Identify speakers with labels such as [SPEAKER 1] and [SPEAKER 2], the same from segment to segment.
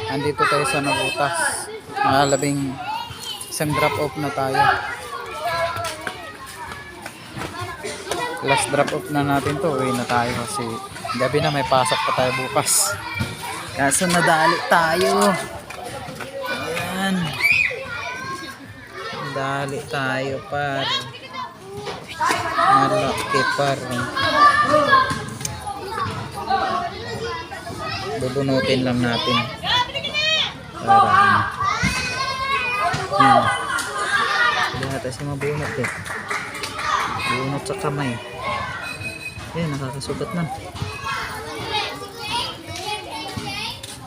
[SPEAKER 1] Andito tayo sa Nabutas. Nakalabing isang drop off na tayo. Last drop off na natin to. Uwi na tayo kasi gabi na, may pasok pa tayo bukas. Kaso nadali tayo. Ayan. Nadali tayo par. Malaki par. Bubunutin lang natin. Para hindi natin siya mabunot eh. Bunot sa kamay. Ayan, nakakasugat na.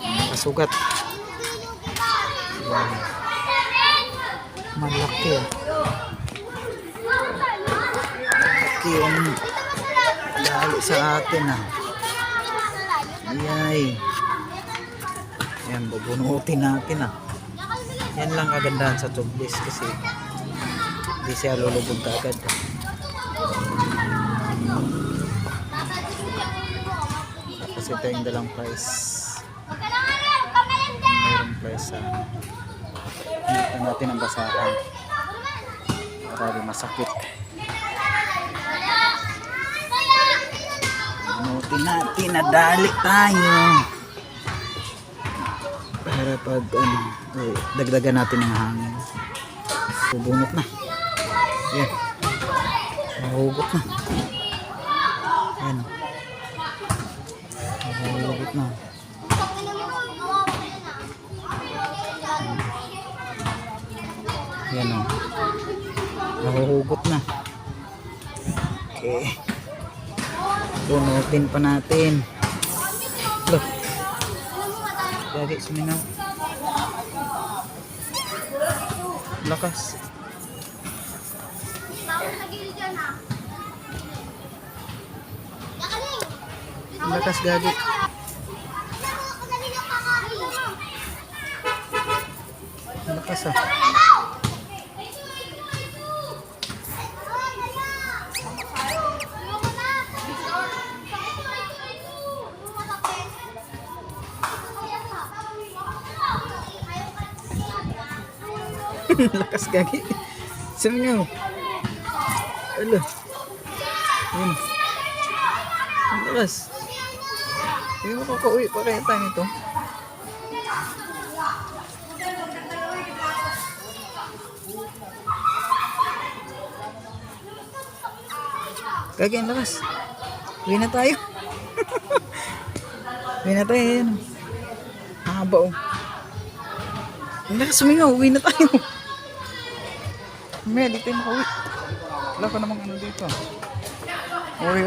[SPEAKER 1] Nakasugat. Ayan. Malaki. Malaki yung dali sa atin ah. Ayay. Ayan, bubunutin natin ah. Yan lang kagandahan sa tublis kasi hindi siya lulubog agad. Tapos ito yung dalang price. Mayroong price sa hindi natin ang basahan para di masakit. Bunutin natin, nadali tayo para pag dagdagan natin ng hangin. Bubunot na. Yan. Mahugot na. Yan. Mahugot na. Yan o. Mahuhugot na. Okay. Bunutin pa natin. Look. Lagi suminaw. Lakas. Lakas gagi. Lakas ah. Lakas gagi. Sumingaw. Ala. Yan. Ang lakas. Hindi mo kakauwi pa kaya tayo nito. Gagi, ang lakas. Uwi na tayo. Uwi na tayo. Yan. Haba oh. Ang lakas, sumingaw. Uwi na tayo. May, di tayo makauwi. Wala pa namang ano dito. Uwi.